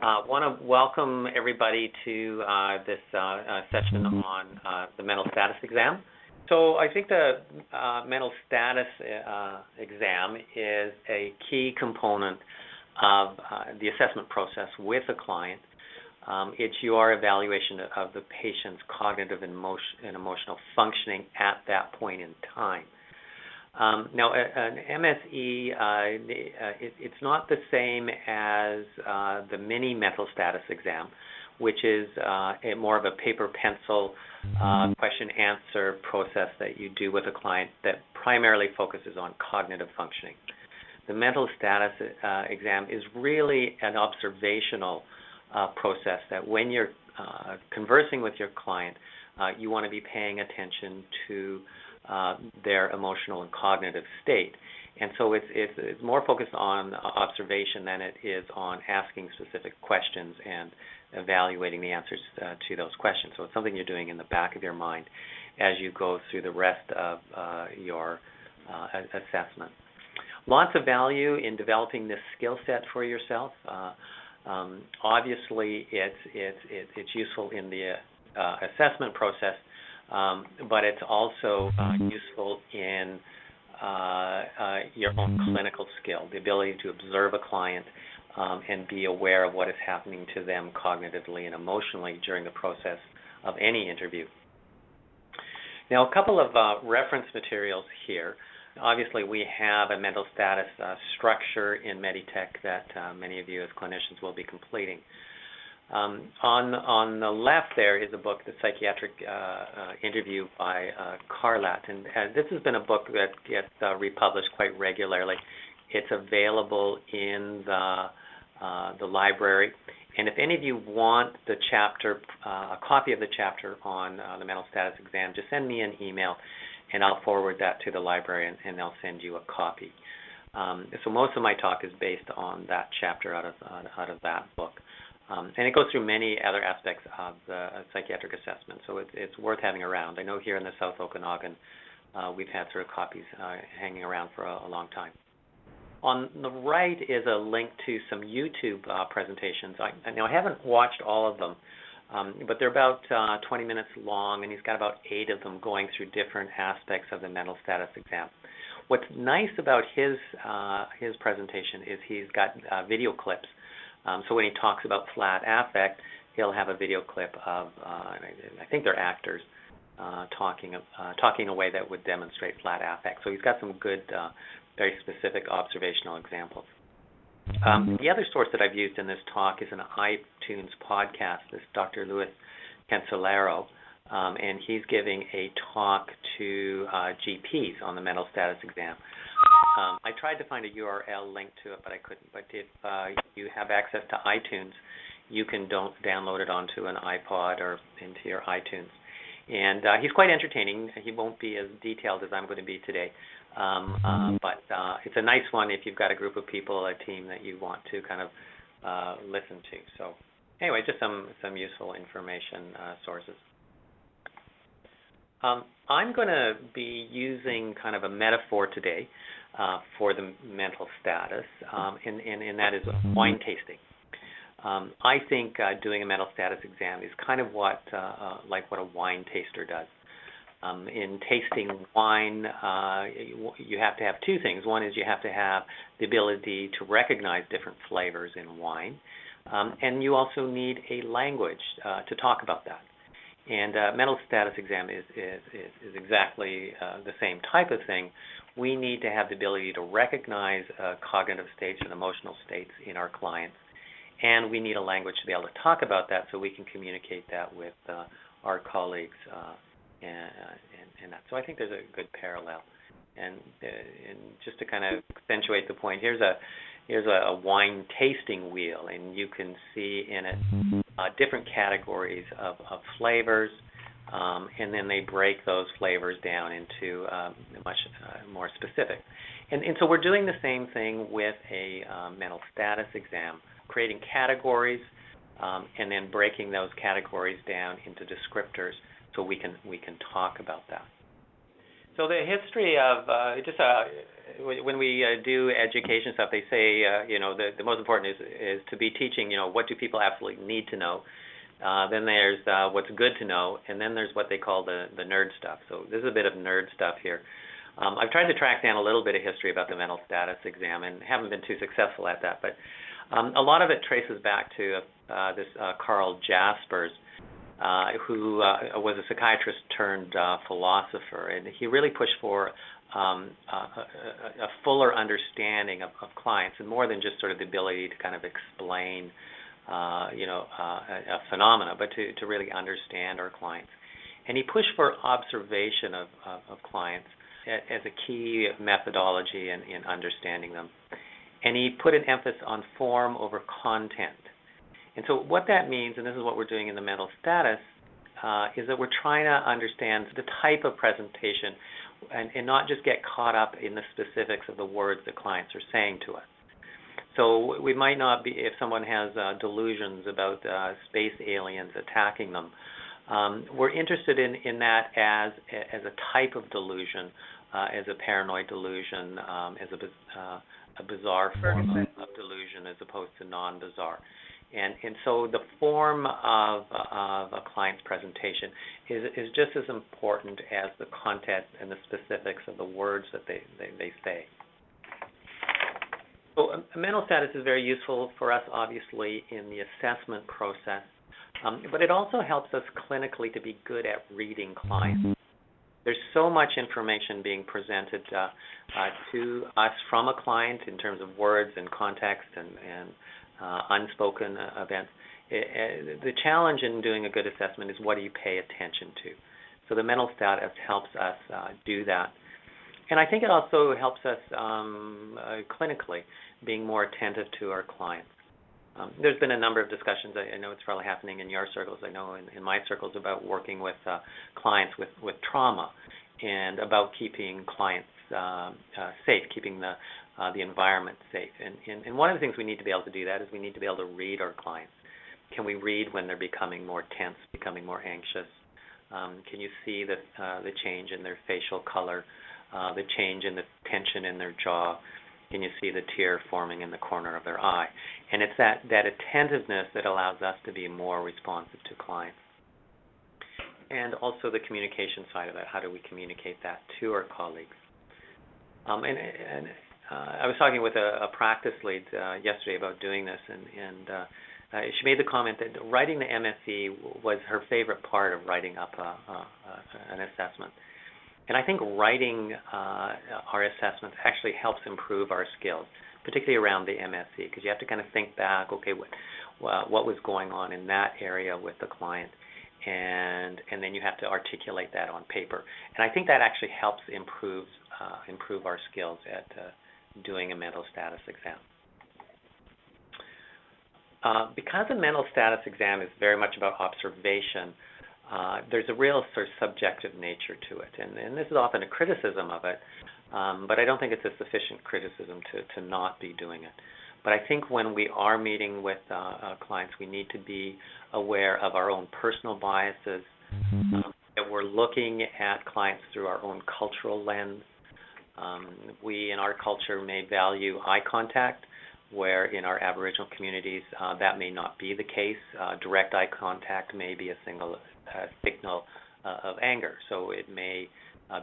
Want to welcome everybody to this session on the mental status exam. So I think the mental status exam is a key component of the assessment process with a client. It's your evaluation of the patient's cognitive and emotional functioning at that point in time. Now, an MSE, it's not the same as the mini mental status exam, which is more of a paper-pencil question-answer process that you do with a client that primarily focuses on cognitive functioning. The mental status exam is really an observational process that when you're conversing with your client, you want to be paying attention to their emotional and cognitive state. And so it's more focused on observation than it is on asking specific questions and evaluating the answers to those questions. So it's something you're doing in the back of your mind as you go through the rest of your assessment. Lots of value in developing this skill set for yourself. Obviously, it's useful in the assessment process, but it's also useful in your own clinical skill, the ability to observe a client and be aware of what is happening to them cognitively and emotionally during the process of any interview. Now, a couple of reference materials here. Obviously, we have a mental status structure in Meditech that many of you as clinicians will be completing. On the left there is a book, The Psychiatric Interview by Carlat, and this has been a book that gets republished quite regularly. It's available in the library, and if any of you want the chapter, a copy of the chapter on the mental status exam, just send me an email, and I'll forward that to the library, and they'll send you a copy. So most of my talk is based on that chapter out of that book. And it goes through many other aspects of the psychiatric assessment, so it's worth having around. I know here in the South Okanagan, we've had sort of copies hanging around for a long time. On the right is a link to some YouTube presentations. Now, I haven't watched all of them, but they're about 20 minutes long, and he's got about 8 of them going through different aspects of the mental status exam. What's nice about his presentation is he's got video clips. So when he talks about flat affect, he'll have a video clip of, I think they're actors, talking in a way that would demonstrate flat affect. So he's got some good, very specific observational examples. The other source that I've used in this talk is an iTunes podcast. This Dr. Luis Cancelero, and he's giving a talk to GPs on the mental status exam. I tried to find a URL link to it, but I couldn't. But if you have access to iTunes, you can download it onto an iPod or into your iTunes. And he's quite entertaining. He won't be as detailed as I'm going to be today, but it's a nice one if you've got a group of people, a team that you want to kind of listen to. So anyway, just some useful information sources. I'm going to be using kind of a metaphor today for the mental status, and that is wine tasting. I think doing a mental status exam is kind of like what a wine taster does. In tasting wine, you have to have 2 things. One is you have to have the ability to recognize different flavors in wine, and you also need a language to talk about that. And mental status exam is exactly the same type of thing. We need to have the ability to recognize cognitive states and emotional states in our clients, and we need a language to be able to talk about that so we can communicate that with our colleagues and that. So I think there's a good parallel. And just to kind of accentuate the point, here's a wine tasting wheel, and you can see in it different categories of flavors, and then they break those flavors down into much more specific. And so we're doing the same thing with a mental status exam, creating categories and then breaking those categories down into descriptors so we can talk about that. So the history of when we do education stuff, they say the most important is to be teaching. What do people absolutely need to know? Then there's what's good to know, and then there's what they call the nerd stuff. So this is a bit of nerd stuff here. I've tried to track down a little bit of history about the mental status exam, and haven't been too successful at that. But a lot of it traces back to this Carl Jaspers, who was a psychiatrist turned philosopher, and he really pushed for a fuller understanding of clients, and more than just sort of the ability to kind of explain, a phenomena, but to really understand our clients. And he pushed for observation of clients as a key methodology in understanding them. And he put an emphasis on form over content. And so what that means, and this is what we're doing in the mental status, is that we're trying to understand the type of presentation and not just get caught up in the specifics of the words that clients are saying to us. So we might not be, if someone has delusions about space aliens attacking them, we're interested in that as a type of delusion, as a paranoid delusion, as a bizarre form of delusion as opposed to non-bizarre. And so the form of a client's presentation is just as important as the content and the specifics of the words that they say. So a mental status is very useful for us, obviously, in the assessment process, but it also helps us clinically to be good at reading clients. There's so much information being presented to us from a client in terms of words and context and unspoken events. The challenge in doing a good assessment is what do you pay attention to. So the mental status helps us do that. And I think it also helps us clinically being more attentive to our clients. There's been a number of discussions, I know it's probably happening in your circles, I know in my circles, about working with clients with trauma and about keeping clients safe, keeping the environment safe. And one of the things we need to be able to do that is we need to be able to read our clients. Can we read when they're becoming more tense, becoming more anxious? Can you see the change in their facial color, the change in the tension in their jaw? Can you see the tear forming in the corner of their eye? And it's that attentiveness that allows us to be more responsive to clients. And also the communication side of it. How do we communicate that to our colleagues? I was talking with a practice lead yesterday about doing this, and she made the comment that writing the MSE was her favorite part of writing up an assessment. And I think writing our assessments actually helps improve our skills, particularly around the MSE, because you have to kind of think back, okay, what was going on in that area with the client, and then you have to articulate that on paper. And I think that actually helps improve our skills at doing a mental status exam. Because a mental status exam is very much about observation, there's a real sort of subjective nature to it, and this is often a criticism of it, but I don't think it's a sufficient criticism to not be doing it. But I think when we are meeting with clients, we need to be aware of our own personal biases, that we're looking at clients through our own cultural lens. We in our culture may value eye contact, where in our Aboriginal communities that may not be the case. Direct eye contact may be a signal of anger, so it may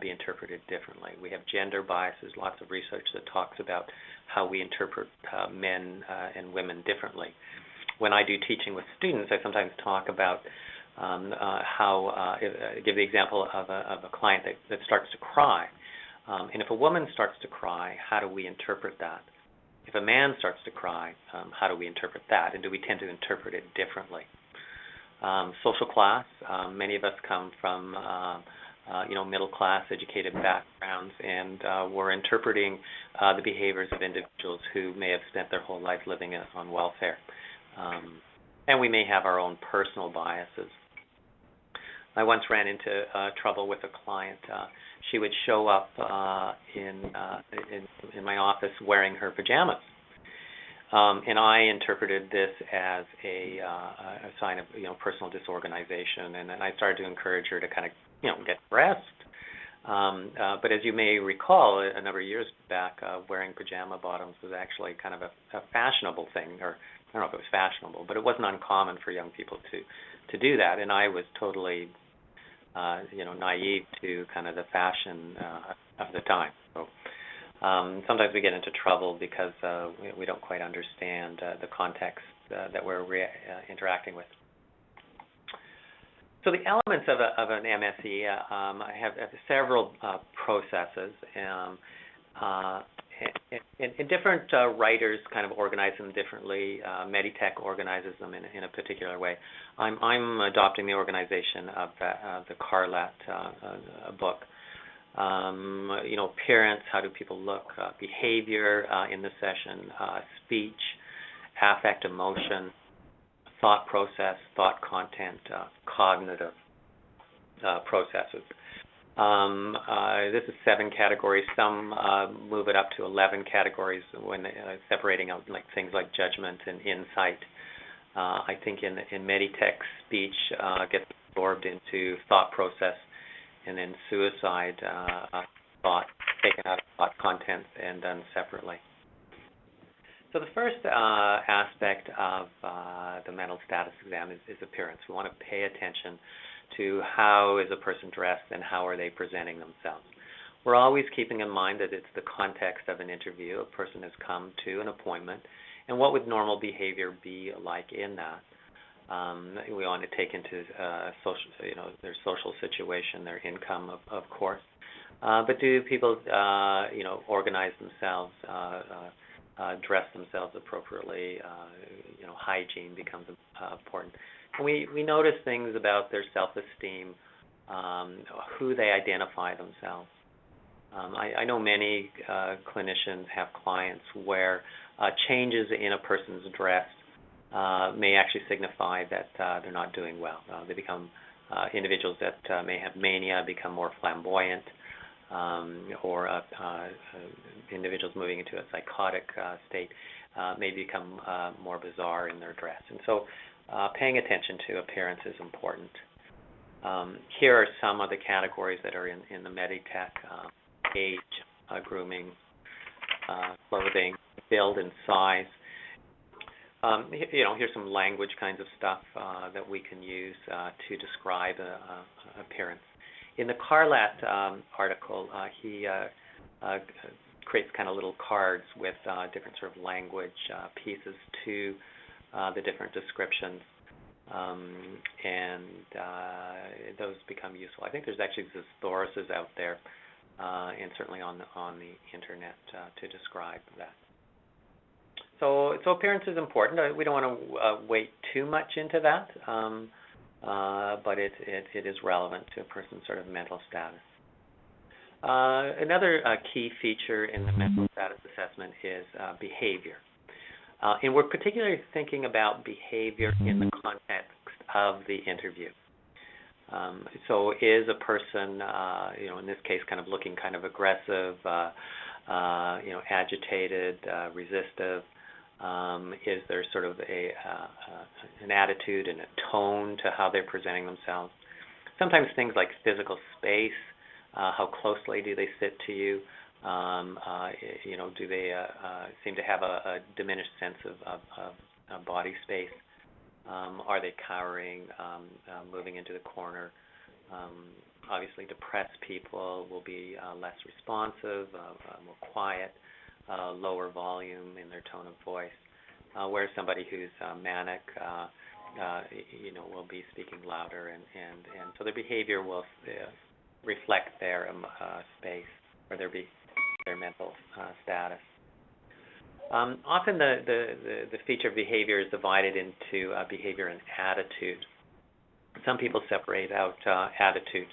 be interpreted differently. We have gender biases, lots of research that talks about how we interpret men and women differently. When I do teaching with students, I sometimes talk about how, give the example of a client that starts to cry. And if a woman starts to cry, how do we interpret that? If a man starts to cry, how do we interpret that? And do we tend to interpret it differently? Social class, many of us come from middle-class educated backgrounds, and we're interpreting the behaviors of individuals who may have spent their whole life living on welfare. And we may have our own personal biases. I once ran into trouble with a client. She would show up in my office wearing her pajamas. And I interpreted this as a sign of personal disorganization, and then I started to encourage her to kind of get dressed. But as you may recall, a number of years back, wearing pajama bottoms was actually kind of a fashionable thing, or I don't know if it was fashionable, but it wasn't uncommon for young people to do that, and I was totally, naive to kind of the fashion of the time. So sometimes we get into trouble because we don't quite understand the context that we're interacting with. So the elements of an MSE, I have several processes, and different writers kind of organize them differently. Meditech organizes them in a particular way. I'm adopting the organization of the Carlat book. Appearance, how do people look, behavior in the session, speech, affect, emotion, thought process, thought content, cognitive processes. This is 7 categories. Some move it up to 11 categories when separating out things like judgment and insight. I think in Meditech, speech gets absorbed into thought process, and then suicide thought taken out of thought content and done separately. So the first aspect of the mental status exam is appearance. We want to pay attention to how is a person dressed and how are they presenting themselves. We're always keeping in mind that it's the context of an interview. A person has come to an appointment, and what would normal behavior be like in that? We want to take into their social situation, their income, of course. But do people, organize themselves, dress themselves appropriately? Hygiene becomes important. And we notice things about their self-esteem, who they identify themselves. I know many clinicians have clients where changes in a person's dress may actually signify that they're not doing well. They become individuals that may have mania, become more flamboyant, or individuals moving into a psychotic state may become more bizarre in their dress. And so paying attention to appearance is important. Here are some of the categories that are in the Meditech: age, grooming, clothing, build and size. Here's some language kinds of stuff that we can use to describe appearance. In the Carlat article, he creates kind of little cards with different sort of language pieces to the different descriptions, and those become useful. I think there's actually thesauruses out there, and certainly on the internet to describe that. So appearance is important. We don't want to wade too much into that, but it is relevant to a person's sort of mental status. Another key feature in the mental status assessment is behavior. And we're particularly thinking about behavior in the context of the interview. So is a person, in this case, kind of looking kind of aggressive, agitated, resistive? Is there sort of an attitude and a tone to how they're presenting themselves? Sometimes things like physical space, how closely do they sit to you? Do they seem to have a diminished sense of body space? Are they cowering, moving into the corner? Obviously, depressed people will be less responsive, more quiet, lower volume in their tone of voice, whereas somebody who's manic, will be speaking louder, and so their behavior will reflect their space or their mental status. Often the feature of behavior is divided into behavior and attitude. Some people separate out attitude.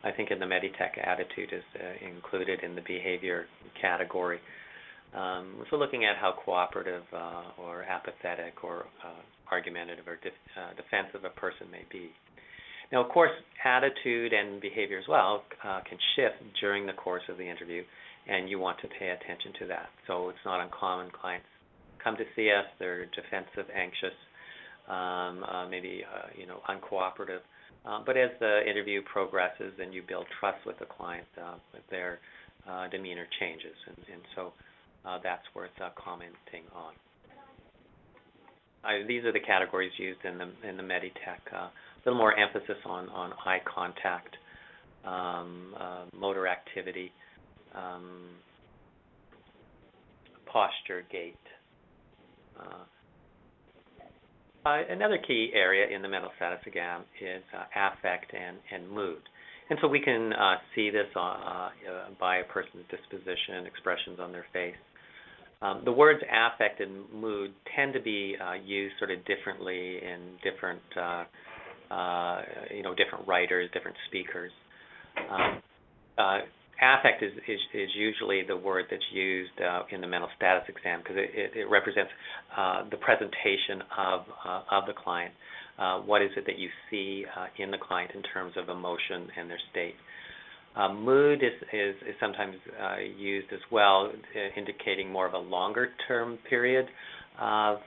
I think in the Meditech, attitude is included in the behavior category. So looking at how cooperative or apathetic or argumentative or defensive a person may be. Now, of course, attitude and behavior as well can shift during the course of the interview, and you want to pay attention to that. So it's not uncommon. Clients come to see us, they're defensive, anxious, maybe uncooperative. But as the interview progresses and you build trust with the client, their demeanor changes, and so that's worth commenting on. These are the categories used in the Meditech. A little more emphasis on eye contact, motor activity, posture, gait. Another key area in the mental status exam is affect and mood. And so we can see this by a person's disposition, expressions on their face. The words affect and mood tend to be used sort of differently in different, different writers, different speakers. Affect is usually the word that's used in the mental status exam because it represents the presentation of the client. What is it that you see in the client in terms of emotion and their state? Mood is sometimes used as well, indicating more of a longer-term period of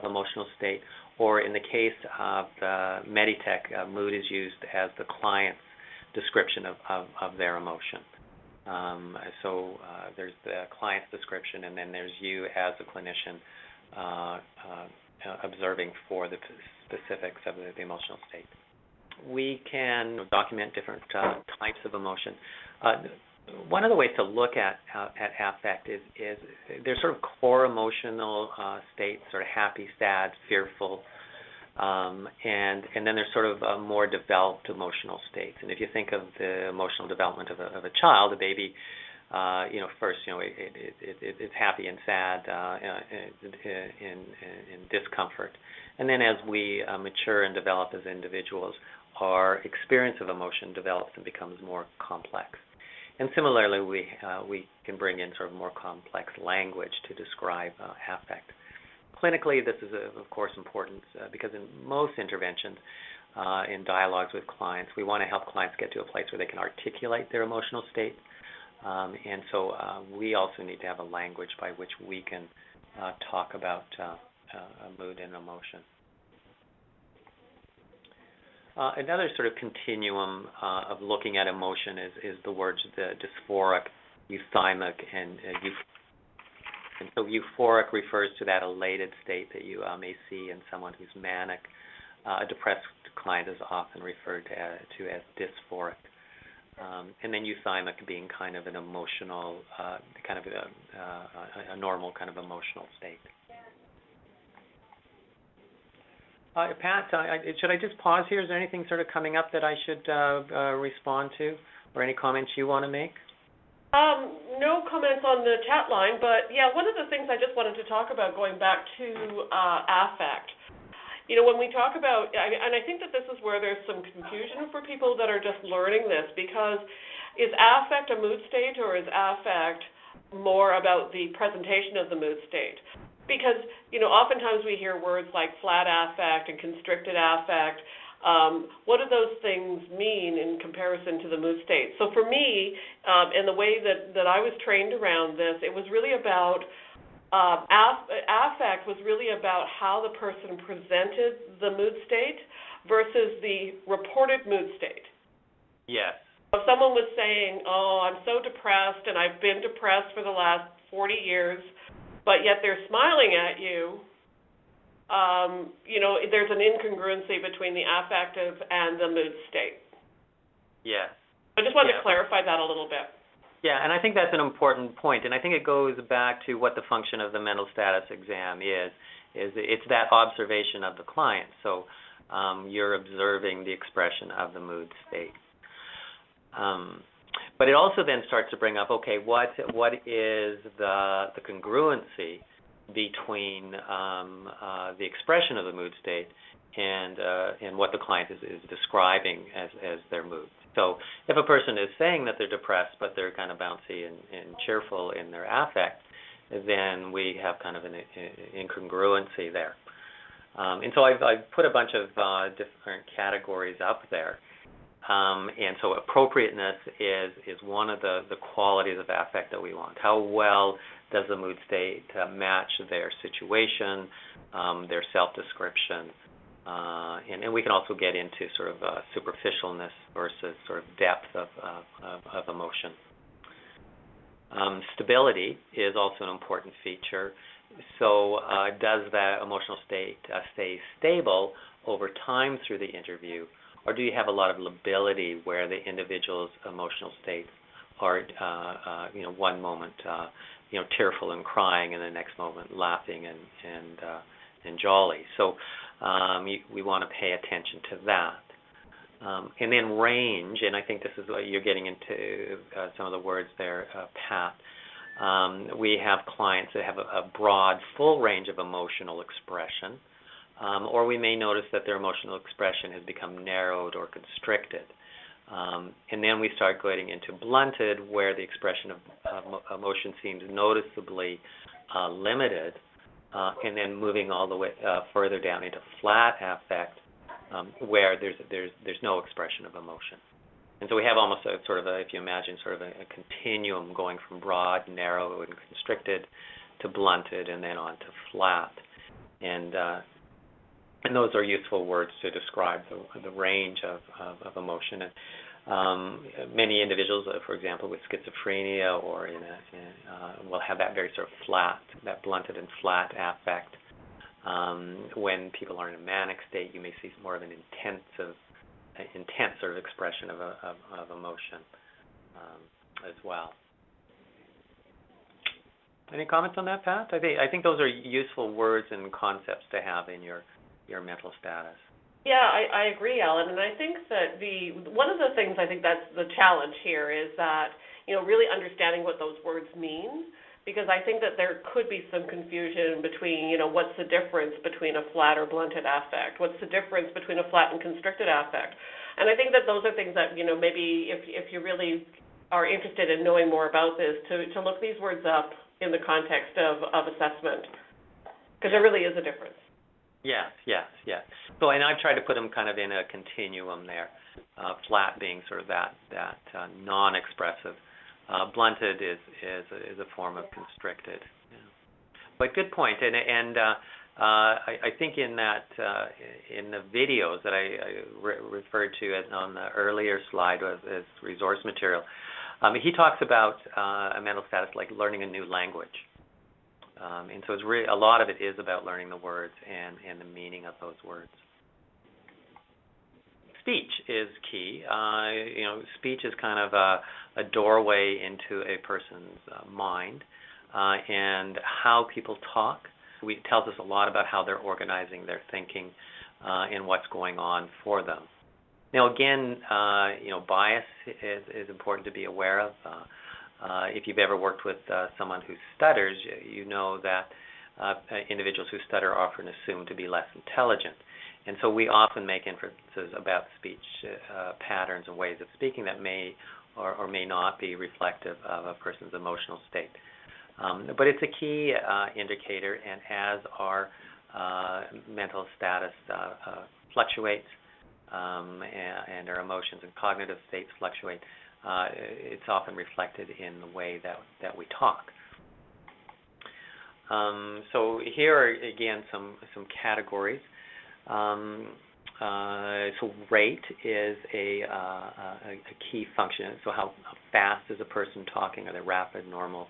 emotional state. Or in the case of the Meditech, mood is used as the client's description of their emotion. So there's the client's description, and then there's you as a clinician observing for the specifics of the emotional state. We can document different types of emotion. One of the ways to look at affect is there's sort of core emotional states, sort of happy, sad, fearful, and then there's sort of more developed emotional states. And if you think of the emotional development of a child, a baby, first, it's happy and sad, in discomfort, and then as we mature and develop as individuals, our experience of emotion develops and becomes more complex. And similarly, we can bring in sort of more complex language to describe affect. Clinically, this is, of course, important because in most interventions, in dialogues with clients, we want to help clients get to a place where they can articulate their emotional state. And so we also need to have a language by which we can talk about mood and emotion. Another sort of continuum of looking at emotion is the words the dysphoric, euthymic, and so euphoric refers to that elated state that you may see in someone who's manic. A depressed client is often referred to as dysphoric. And then euthymic being kind of an emotional, kind of a normal kind of emotional state. Pat, should I just pause here? Is there anything sort of coming up that I should respond to, or any comments you want to make? No comments on the chat line, but yeah, one of the things I just wanted to talk about, going back to affect. When we talk about, and I think that this is where there's some confusion for people that are just learning this, because is affect a mood state, or is affect more about the presentation of the mood state? Because, oftentimes we hear words like flat affect and constricted affect. What do those things mean in comparison to the mood state? So for me, in the way that I was trained around this, it was really about, affect was really about how the person presented the mood state versus the reported mood state. Yes. If someone was saying, I'm so depressed and I've been depressed for the last 40 years, but yet they're smiling at you, there's an incongruency between the affective and the mood state. Yes. I just wanted to clarify that a little bit. Yeah, and I think that's an important point, and I think it goes back to what the function of the mental status exam is it's that observation of the client. So you're observing the expression of the mood state. But it also then starts to bring up, okay, what is the congruency between the expression of the mood state and what the client is describing as their mood. So if a person is saying that they're depressed, but they're kind of bouncy and cheerful in their affect, then we have kind of an incongruency there. And so I've put a bunch of different categories up there. And so appropriateness is one of the qualities of affect that we want. How well does the mood state match their situation, their self-description, and we can also get into sort of superficialness versus sort of depth of emotion. Stability is also an important feature. So does that emotional state stay stable over time through the interview, or do you have a lot of lability where the individual's emotional states are, one moment, tearful and crying, and the next moment laughing and jolly? So we want to pay attention to that. And then range, and I think this is what you're getting into some of the words there, Pat. We have clients that have a broad, full range of emotional expression, or we may notice that their emotional expression has become narrowed or constricted. And then we start getting into blunted, where the expression of emotion seems noticeably limited, and then moving all the way further down into flat affect, where there's no expression of emotion. And so we have almost a sort of if you imagine, sort of a continuum going from broad, narrow, and constricted to blunted, and then on to flat. And those are useful words to describe the range of emotion. And many individuals, for example, with schizophrenia or will have that very sort of flat, that blunted and flat affect. When people are in a manic state, you may see more of an intense sort of expression of emotion as well. Any comments on that, Pat? I think those are useful words and concepts to have in your mental status. Yeah, I agree, Alan, and I think that one of the things I think that's the challenge here is that, really understanding what those words mean, because I think that there could be some confusion between, what's the difference between a flat or blunted affect? What's the difference between a flat and constricted affect? And I think that those are things that, maybe if you really are interested in knowing more about this, to look these words up in the context of assessment, because there really is a difference. Yes. So, and I've tried to put them kind of in a continuum there. Flat being sort of that non-expressive. Blunted is a form of constricted. Yeah. But good point. And I think in that in the videos that I referred to on the earlier slide as resource material, he talks about a mental status like learning a new language. And so it's really, a lot of it is about learning the words and the meaning of those words. Speech is key. Speech is kind of a doorway into a person's mind, and how people talk. It tells us a lot about how they're organizing their thinking and what's going on for them. Now, again, bias is important to be aware of. If you've ever worked with someone who stutters, you know that individuals who stutter are often assumed to be less intelligent. And so we often make inferences about speech patterns and ways of speaking that may or may not be reflective of a person's emotional state. But it's a key indicator, and as our mental status fluctuates and our emotions and cognitive states fluctuate, it's often reflected in the way that we talk. So here are, again, some categories. So rate is a key function. So how fast is a person talking? Are they rapid, normal?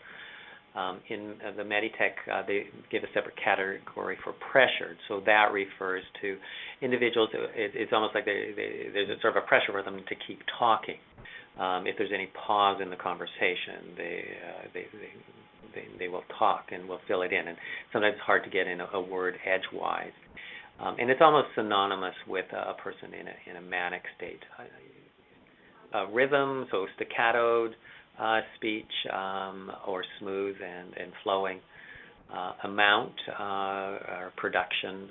In the Meditech, they give a separate category for pressure. So that refers to individuals. It's almost like there's a sort of a pressure for them to keep talking. If there's any pause in the conversation, they will talk and will fill it in. And sometimes it's hard to get in a word edgewise. And it's almost synonymous with a person in a manic state. Rhythm, so staccatoed speech, or smooth and flowing. Amount or production,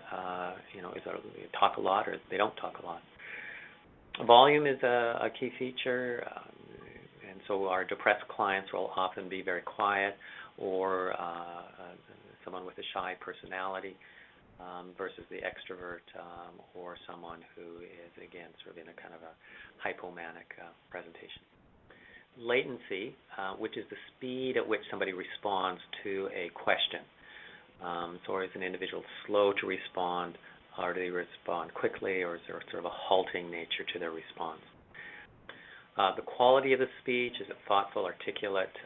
is they talk a lot or they don't talk a lot. Volume is a key feature, and so our depressed clients will often be very quiet, or someone with a shy personality versus the extrovert, or someone who is, again, sort of in a kind of a hypomanic presentation. Latency, which is the speed at which somebody responds to a question. So is an individual slow to respond, or do they respond quickly, or is there sort of a halting nature to their response? The quality of the speech, is it thoughtful, articulate,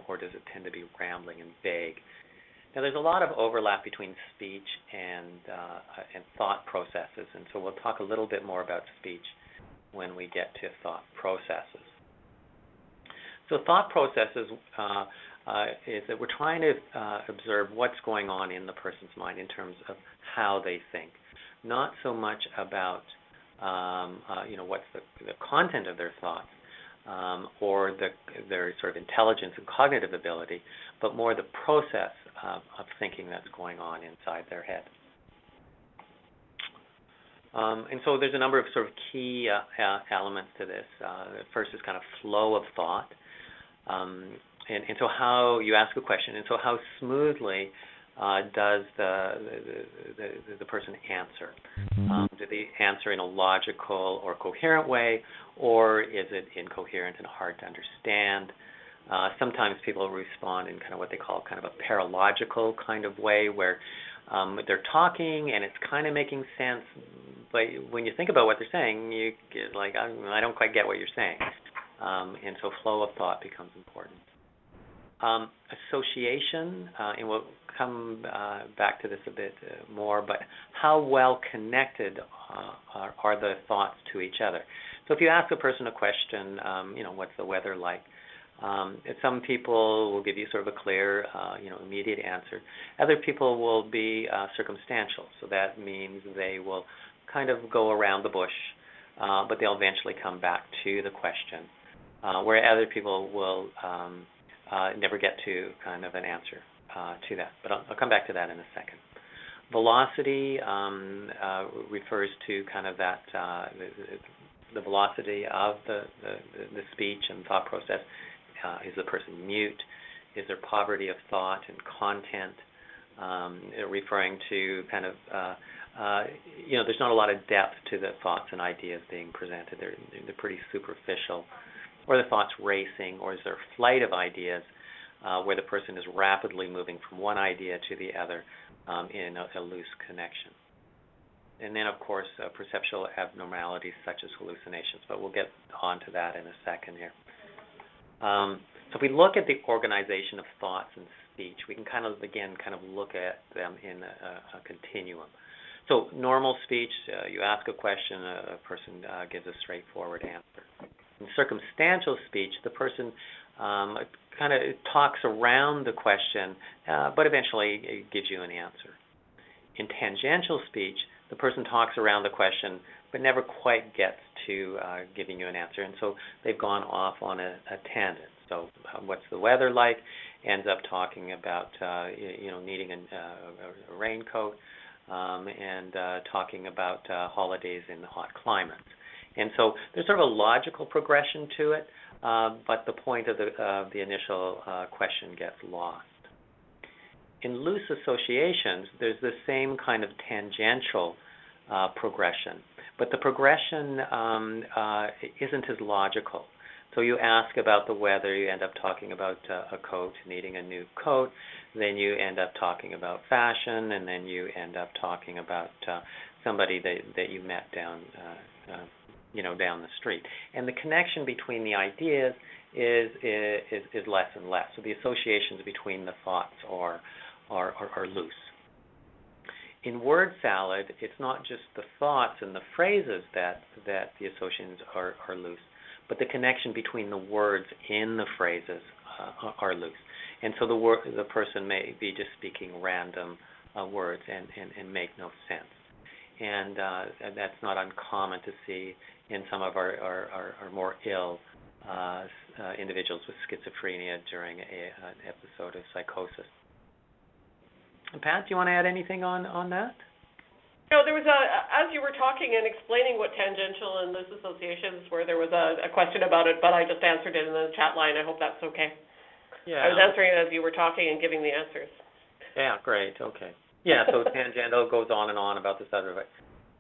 or does it tend to be rambling and vague? Now, there's a lot of overlap between speech and thought processes, and so we'll talk a little bit more about speech when we get to thought processes. So thought processes is that we're trying to observe what's going on in the person's mind in terms of how they think, not so much about what's the content of their thoughts, or their sort of intelligence and cognitive ability, but more the process of thinking that's going on inside their head. And so there's a number of sort of key elements to this. The first is kind of flow of thought. And so how you ask a question, and so how smoothly does the person answer? Do they answer in a logical or coherent way, or is it incoherent and hard to understand? Sometimes people respond in kind of what they call kind of a paralogical kind of way, where they're talking and it's kind of making sense, but when you think about what they're saying, you get like, I don't quite get what you're saying. And so flow of thought becomes important. Association, and we'll come back to this a bit more, but how well connected are the thoughts to each other? So if you ask a person a question, what's the weather like? Some people will give you sort of a clear, immediate answer. Other people will be circumstantial, so that means they will kind of go around the bush, but they'll eventually come back to the question, where other people will never get to kind of an answer to that. But I'll come back to that in a second. Velocity refers to kind of that the velocity of the speech and thought process. Is the person mute? Is there poverty of thought and content? Referring to kind of there's not a lot of depth to the thoughts and ideas being presented. They're pretty superficial. Or the thoughts racing, or is there a flight of ideas where the person is rapidly moving from one idea to the other in a loose connection. And then, of course, perceptual abnormalities such as hallucinations, but we'll get on to that in a second here. So if we look at the organization of thoughts and speech, we can kind of look at them in a continuum. So normal speech, you ask a question, a person gives a straightforward answer. In circumstantial speech, the person kind of talks around the question, but eventually gives you an answer. In tangential speech, the person talks around the question, but never quite gets to giving you an answer, and so they've gone off on a tangent. So what's the weather like? Ends up talking about needing a raincoat, and talking about holidays in the hot climates. And so there's sort of a logical progression to it, but the point of the initial question gets lost. In loose associations, there's the same kind of tangential progression, but the progression isn't as logical. So you ask about the weather, you end up talking about a coat, needing a new coat, then you end up talking about fashion, and then you end up talking about somebody that you met down the street. And the connection between the ideas is less and less. So the associations between the thoughts are loose. In word salad, it's not just the thoughts and the phrases that the associations are loose, but the connection between the words in the phrases are loose. And so the person may be just speaking random words and make no sense. And that's not uncommon to see in some of our more ill individuals with schizophrenia during an episode of psychosis. And Pat, do you want to add anything on that? No, there was as you were talking and explaining what tangential and loose associations were, there was a question about it, but I just answered it in the chat line. I hope that's okay. Yeah. I was answering it as you were talking and giving the answers. Yeah, great. Okay. Yeah, so tangential goes on and on about the subject,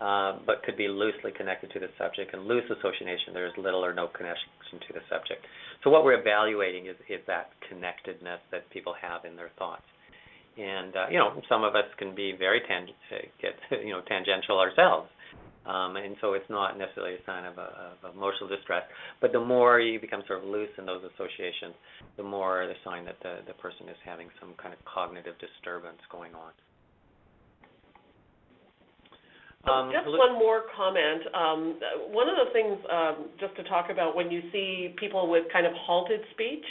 but could be loosely connected to the subject. And loose association, there is little or no connection to the subject. So what we're evaluating is that connectedness that people have in their thoughts. And some of us can be very tangential ourselves, and so it's not necessarily a sign of emotional distress. But the more you become sort of loose in those associations, the more the sign that the person is having some kind of cognitive disturbance going on. Just one more comment. One of the things, just to talk about, when you see people with kind of halted speech,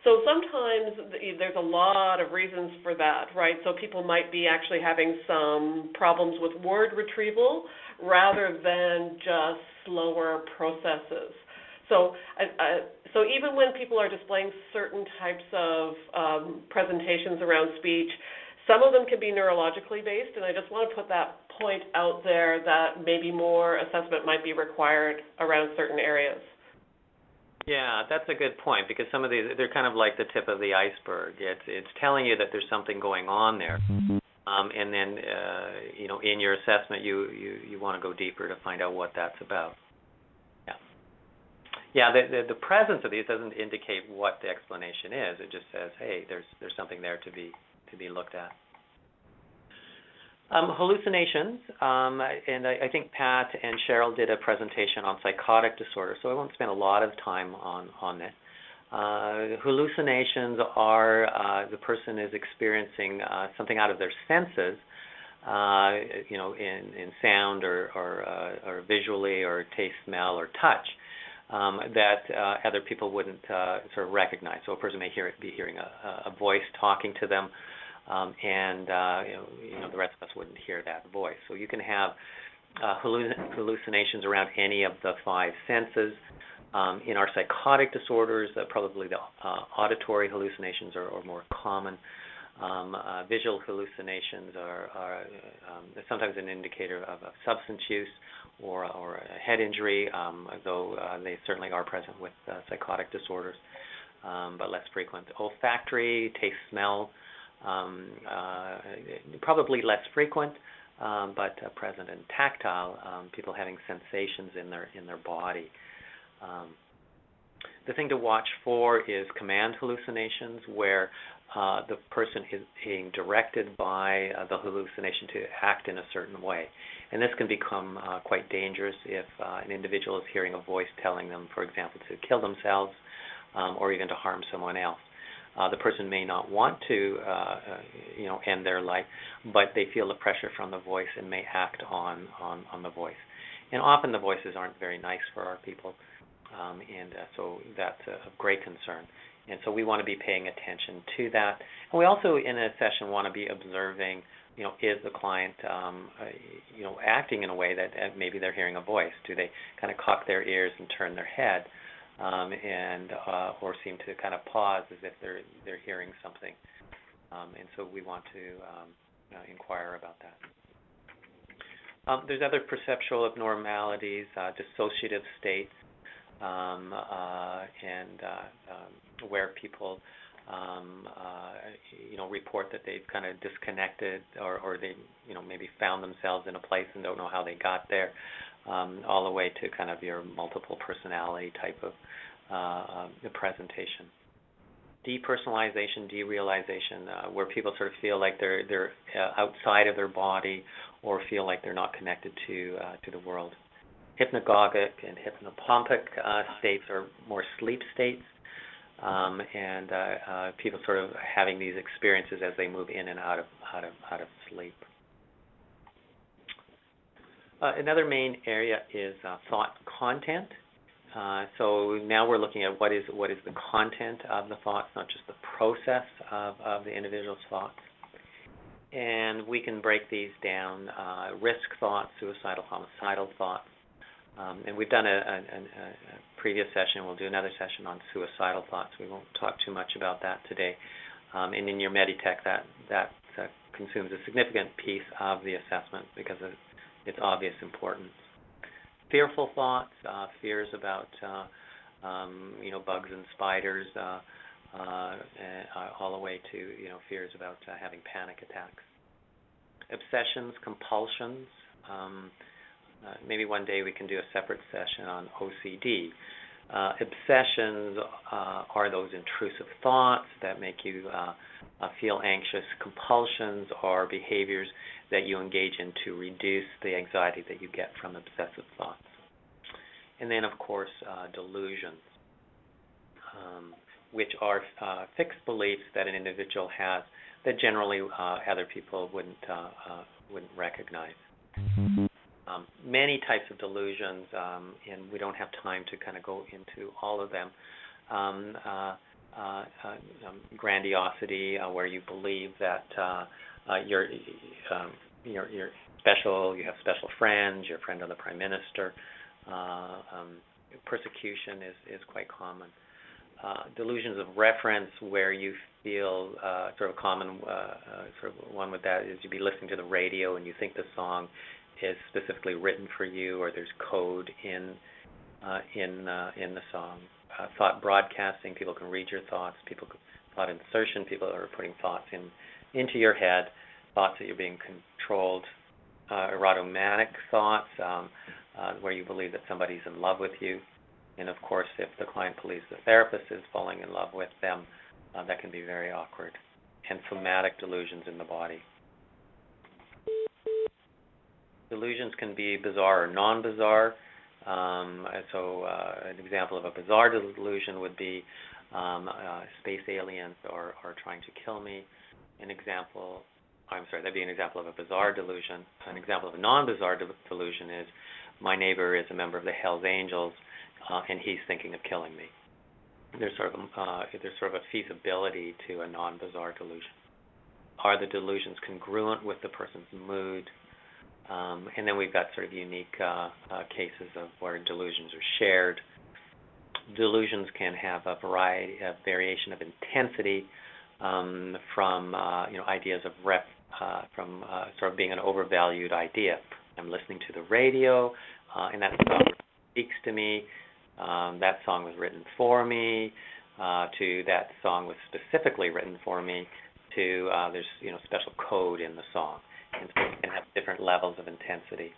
so sometimes there's a lot of reasons for that, right? So people might be actually having some problems with word retrieval rather than just slower processes. So even when people are displaying certain types of presentations around speech, some of them can be neurologically based, and I just want to put that point out there that maybe more assessment might be required around certain areas. Yeah, that's a good point, because some of these, they're kind of like the tip of the iceberg. It's telling you that there's something going on there, and then in your assessment you want to go deeper to find out what that's about. Yeah, the presence of these doesn't indicate what the explanation is. It just says, hey, there's something there to be looked at. Hallucinations, and I think Pat and Cheryl did a presentation on psychotic disorder, so I won't spend a lot of time on it. Hallucinations are the person is experiencing something out of their senses, in sound or visually or taste, smell, or touch, that other people wouldn't sort of recognize. So a person may be hearing a voice talking to them, and the rest of us wouldn't hear that voice. So you can have hallucinations around any of the five senses. In our psychotic disorders, probably the auditory hallucinations are more common. Visual hallucinations are sometimes an indicator of substance use or a head injury, though they certainly are present with psychotic disorders, but less frequent. Olfactory, taste, smell, probably less frequent, but present. And tactile, people having sensations in their body. The thing to watch for is command hallucinations, where the person is being directed by the hallucination to act in a certain way. And this can become quite dangerous if an individual is hearing a voice telling them, for example, to kill themselves or even to harm someone else. The person may not want to, end their life, but they feel the pressure from the voice and may act on the voice. And often the voices aren't very nice for our people, so that's of great concern. And so we want to be paying attention to that. And we also, in a session, want to be observing, is the client, acting in a way that maybe they're hearing a voice? Do they kind of cock their ears and turn their head, or seem to kind of pause as if they're hearing something? And so we want to inquire about that. There's other perceptual abnormalities, dissociative states, where people, report that they've kind of disconnected, or they, maybe found themselves in a place and don't know how they got there, all the way to kind of your multiple personality type of presentation. Depersonalization, derealization, where people sort of feel like they're outside of their body, or feel like they're not connected to the world. Hypnagogic and hypnopompic states are more sleep states, and people sort of having these experiences as they move in and out of sleep. Another main area is thought content. So now we're looking at what is the content of the thoughts, not just the process of the individual's thoughts. And we can break these down: risk thoughts, suicidal, homicidal thoughts. And we've done a previous session. We'll do another session on suicidal thoughts. We won't talk too much about that today. And in your Meditech, that consumes a significant piece of the assessment because of its obvious importance. Fearful thoughts, fears about bugs and spiders, all the way to fears about having panic attacks. Obsessions, compulsions. Maybe one day we can do a separate session on OCD. Obsessions are those intrusive thoughts that make you feel anxious, compulsions or behaviors that you engage in to reduce the anxiety that you get from obsessive thoughts. And then, of course, delusions, which are fixed beliefs that an individual has that generally other people wouldn't recognize. Many types of delusions, and we don't have time to kind of go into all of them. Grandiosity, where you believe that you're special, you have special friends, you're a friend of the Prime Minister. Persecution is quite common. Delusions of reference, where you feel sort of common, sort of one with that is you'd be listening to the radio and you think the song is specifically written for you, or there's code in the song. Thought broadcasting, people can read your thoughts. Thought insertion, people are putting thoughts into your head, thoughts that you're being controlled. Erotomanic thoughts, where you believe that somebody's in love with you. And of course, if the client believes the therapist is falling in love with them, that can be very awkward. And somatic delusions in the body. Delusions can be bizarre or non-bizarre. So an example of a bizarre delusion would be space aliens are trying to kill me. That'd be an example of a bizarre delusion. An example of a non-bizarre delusion is my neighbor is a member of the Hells Angels, and he's thinking of killing me. There's sort of a feasibility to a non-bizarre delusion. Are the delusions congruent with the person's mood? And then we've got sort of unique cases of where delusions are shared. Delusions can have a variation of intensity from ideas of from sort of being an overvalued idea. I'm listening to the radio, and that song speaks to me. That song was written for me. To that song was specifically written for me. To there's special code in the song, and so you can have different levels of intensity.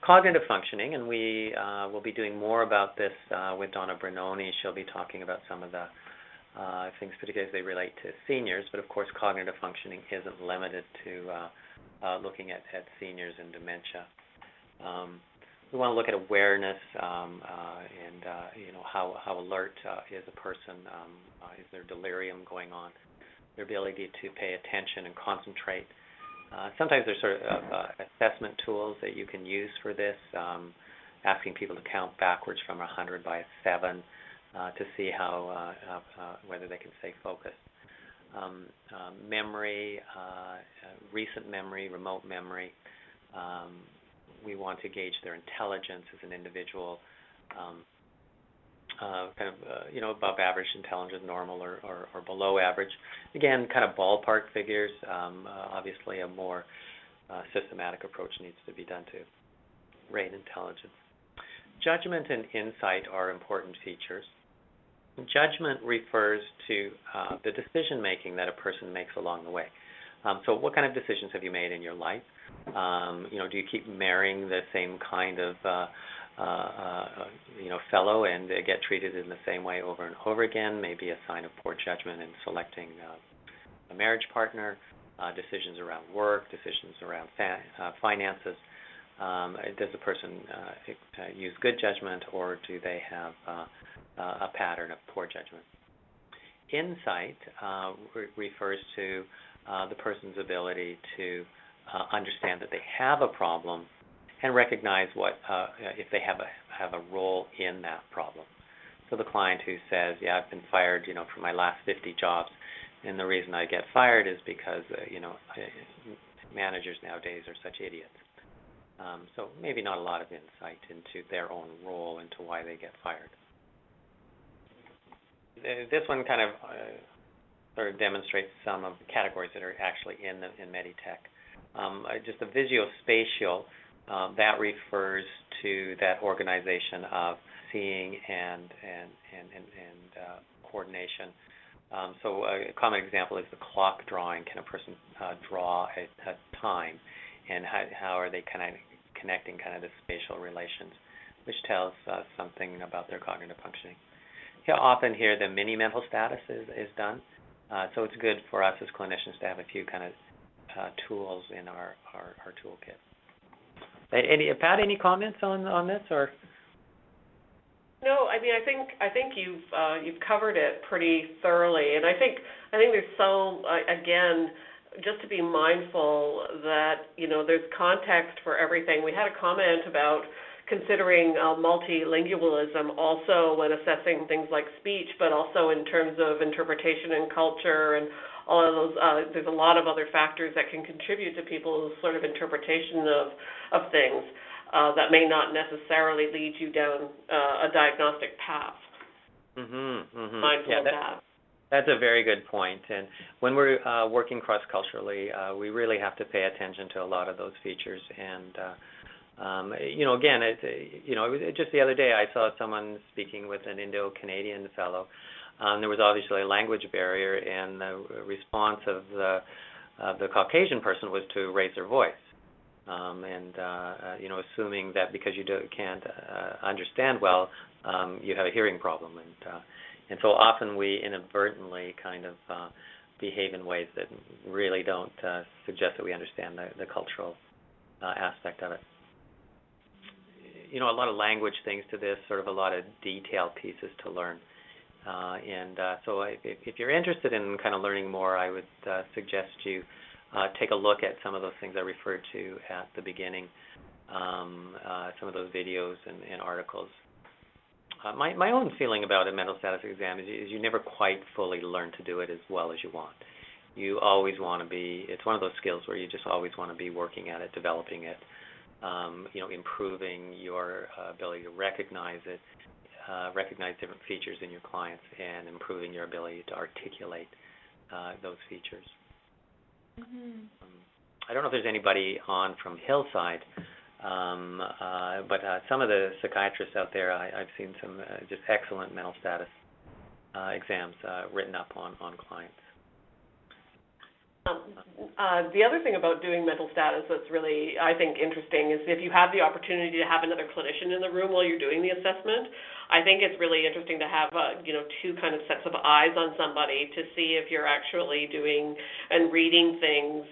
Cognitive functioning, and we will be doing more about this with Donna Bernoni. She'll be talking about some of the things, particularly as they relate to seniors, but of course cognitive functioning isn't limited to looking at seniors and dementia. We want to look at awareness and how alert is a person, is there delirium going on, their ability to pay attention and concentrate. Sometimes there's sort of assessment tools that you can use for this, asking people to count backwards from 100 by 7 to see how whether they can stay focused. Memory, recent memory, remote memory. We want to gauge their intelligence as an individual, above average intelligence, normal or below average. Again, kind of ballpark figures. Obviously, a more systematic approach needs to be done to rate intelligence. Judgment and insight are important features. Judgment refers to the decision making that a person makes along the way. So what kind of decisions have you made in your life? Do you keep marrying the same kind of fellow and get treated in the same way over and over again? Maybe a sign of poor judgment in selecting a marriage partner. Decisions around work, decisions around finances. Does the person use good judgment, or do they have a pattern of poor judgment? Insight refers to the person's ability to understand that they have a problem and recognize if they have a role in that problem. So the client who says, "Yeah, I've been fired, for my last 50 jobs, and the reason I get fired is because managers nowadays are such idiots." So maybe not a lot of insight into their own role into why they get fired. This one kind of sort of demonstrates some of the categories that are actually in Meditech. Just the visuospatial, that refers to that organization of seeing and coordination. So a common example is the clock drawing. Can a person draw a time, and how are they kind of connecting kind of the spatial relations, which tells us something about their cognitive functioning. Often here the mini mental status is done. So it's good for us as clinicians to have a few kind of tools in our toolkit. Pat, any comments on this or? No, I mean, I think you've covered it pretty thoroughly, and I think there's so again, just to be mindful that there's context for everything. We had a comment about considering multilingualism also when assessing things like speech, but also in terms of interpretation and culture and all of those. There's a lot of other factors that can contribute to people's sort of interpretation of things. That may not necessarily lead you down a diagnostic path. Mindful of that. That's a very good point. And when we're working cross-culturally, we really have to pay attention to a lot of those features. And again, just the other day I saw someone speaking with an Indo-Canadian fellow. There was obviously a language barrier, and the response of the Caucasian person was to raise their voice. Assuming that because you can't understand well, you have a hearing problem, and so often we inadvertently kind of behave in ways that really don't suggest that we understand the cultural aspect of it. A lot of language things to this, sort of a lot of detailed pieces to learn, so if you're interested in kind of learning more, I would suggest you take a look at some of those things I referred to at the beginning, some of those videos and articles. My own feeling about a mental status exam is you never quite fully learn to do it as well as you want. You always want to be, it's one of those skills where you just always want to be working at it, developing it, improving your ability to recognize it, recognize different features in your clients, and improving your ability to articulate those features. I don't know if there's anybody on from Hillside, but some of the psychiatrists out there, I've seen some just excellent mental status exams written up on clients. The other thing about doing mental status that's really, I think, interesting is if you have the opportunity to have another clinician in the room while you're doing the assessment, I think it's really interesting to have, two kind of sets of eyes on somebody to see if you're actually doing and reading things,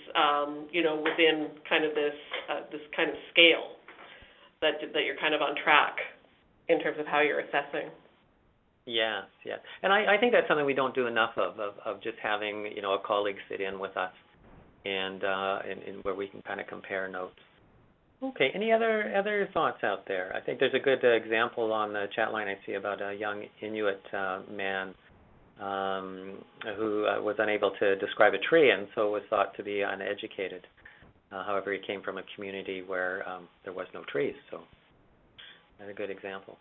within kind of this kind of scale that you're kind of on track in terms of how you're assessing. Yeah. And I think that's something we don't do enough of just having, a colleague sit in with us and where we can kind of compare notes. Okay, any other thoughts out there? I think there's a good example on the chat line I see about a young Inuit man who was unable to describe a tree and so was thought to be uneducated. However, he came from a community where there was no trees, so that's a good example.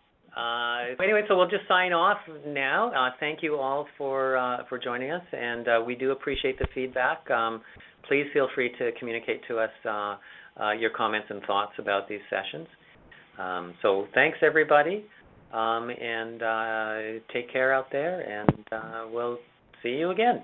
Anyway, so we'll just sign off now. Thank you all for joining us, and we do appreciate the feedback. Please feel free to communicate to us your comments and thoughts about these sessions. So thanks, everybody, and take care out there, and we'll see you again.